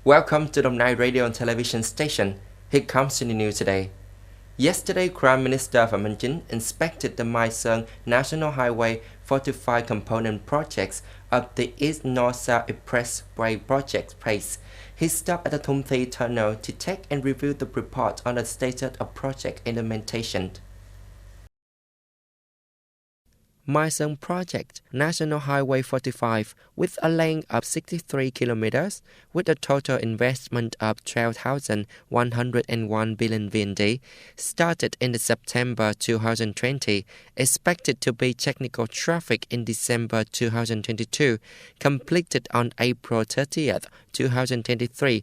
Welcome to the Night Radio and Television Station. Here comes the news today. Yesterday, Prime Minister Phạm Minh Chính inspected the Mai Sơn National Highway 45 component projects of the East North South Expressway project phase. He stopped at the Thum Thi Tunnel to take and review the report on the status of project implementation. Mai Sơn Project, National Highway 45, with a length of 63 kilometers, with a total investment of 12,101 billion VND, started in September 2020, expected to be technical traffic in December 2022, completed on April 30th, 2023.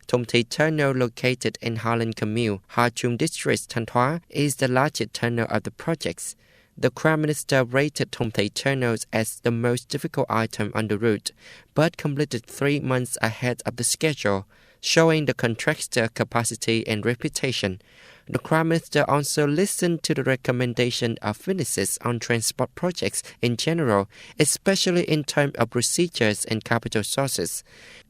Thum Thi Tunnel, located in Harlan Commune, Ha Trung District, Thanh Hóa, is the largest tunnel of the projects. The Prime Minister rated Thum Thi tunnels as the most difficult item on the route, but completed 3 months ahead of the schedule, showing the contractor capacity and reputation. The Prime Minister also listened to the recommendation of witnesses on transport projects in general, especially in terms of procedures and capital sources.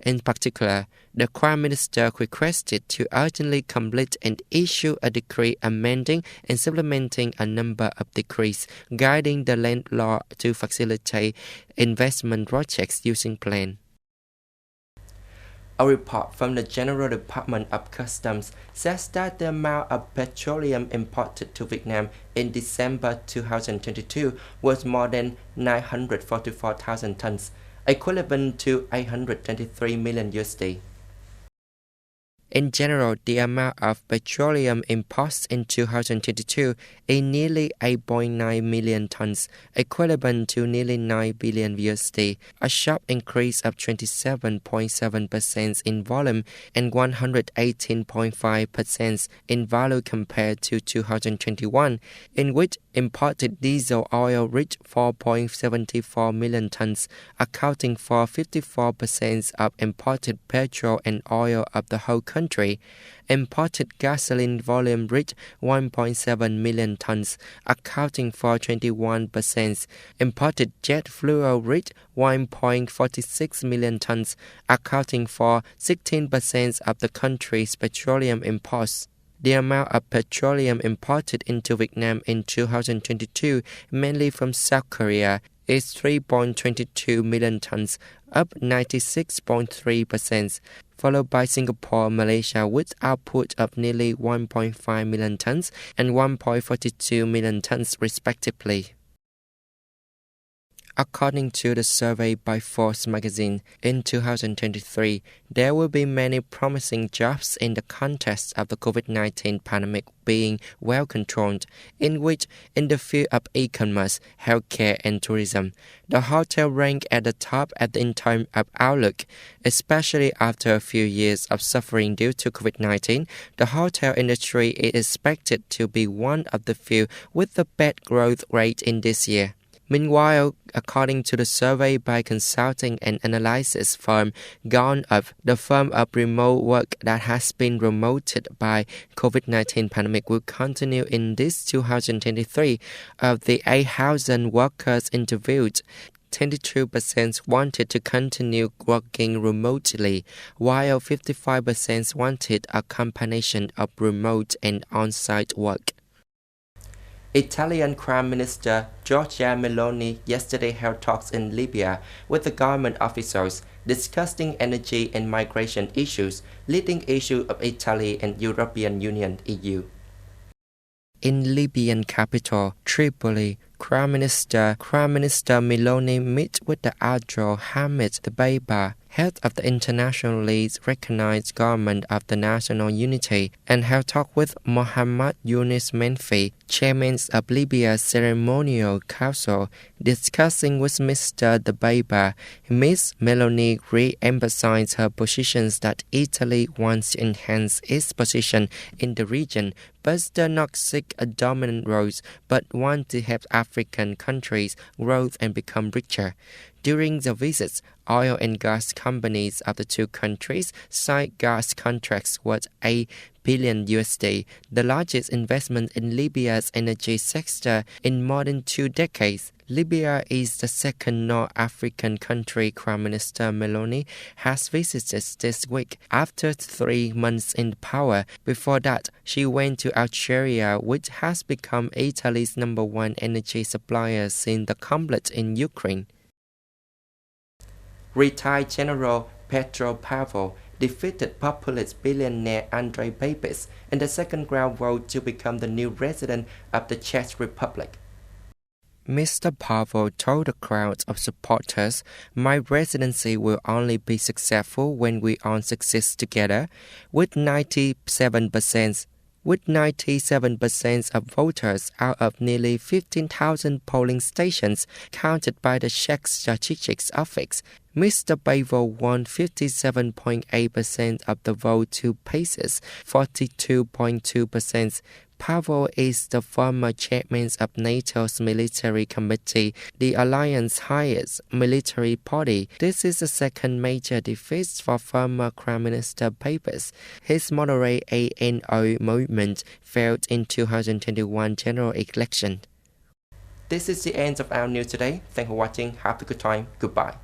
In particular, the Prime Minister requested to urgently complete and issue a decree amending and supplementing a number of decrees guiding the land law to facilitate investment projects using plan. A report from the General Department of Customs says that the amount of petroleum imported to Vietnam in December 2022 was more than 944,000 tons, equivalent to 823 million USD. In general, the amount of petroleum imports in 2022 is nearly 8.9 million tons, equivalent to nearly 9 billion USD, a sharp increase of 27.7% in volume and 118.5% in value compared to 2021, in which imported diesel oil reached 4.74 million tons, accounting for 54% of imported petrol and oil of the whole country. Imported gasoline volume reached 1.7 million tons, accounting for 21%. Imported jet fuel reached 1.46 million tons, accounting for 16% of the country's petroleum imports. The amount of petroleum imported into Vietnam in 2022, mainly from South Korea, is 3.22 million tons, up 96.3%, followed by Singapore, Malaysia, with output of nearly 1.5 million tons and 1.42 million tons respectively. According to the survey by Forbes magazine, in 2023, there will be many promising jobs in the context of the COVID-19 pandemic being well controlled, in which in the field of e-commerce, healthcare and tourism, the hotel rank at the top in terms of outlook. Especially after a few years of suffering due to COVID-19, the hotel industry is expected to be one of the few with the best growth rate in this year. Meanwhile, according to the survey by consulting and analysis firm Gone Up, the firm of remote work that has been promoted by COVID-19 pandemic will continue in this 2023. Of the 8,000 workers interviewed, 22% wanted to continue working remotely, while 55% wanted a combination of remote and on-site work. Italian Prime Minister Giorgia Meloni yesterday held talks in Libya with the government officials discussing energy and migration issues, leading issue of Italy and European Union (EU). In Libyan capital Tripoli, Prime Minister Meloni met with the Abdul Hamid Dbeibah, head of the internationally recognized government of the national unity, and held talk with Mohammad Yunus Menfi, chairman of Libya's ceremonial council. Discussing with Mr. Dbeibah, Ms. Meloni re-emphasized her positions that Italy wants to enhance its position in the region, but does not seek a dominant role, but want to help African countries grow and become richer. During the visits, oil and gas companies of the two countries signed gas contracts worth $8 billion, the largest investment in Libya's energy sector in more than 2 decades. Libya is the second North African country Prime Minister Meloni has visited this week after 3 months in power. Before that, she went to Algeria, which has become Italy's #1 energy supplier since the conflict in Ukraine. Retired General Petro Pavel defeated populist billionaire Andrej Babis in the second round vote to become the new president of the Czech Republic. Mr. Pavel told the crowd of supporters, "My presidency will only be successful when we all succeed together." With 97% of voters out of nearly 15,000 polling stations counted by the Czech Statistics Office, Mr. Pavel won 57.8% of the vote to Pace's 42.2%. Pavel is the former chairman of NATO's military committee, the alliance's highest military body. This is the second major defeat for former Prime Minister Babis. His moderate ANO movement failed in 2021 general election. This is the end of our news today. Thanks for watching. Have a good time. Goodbye.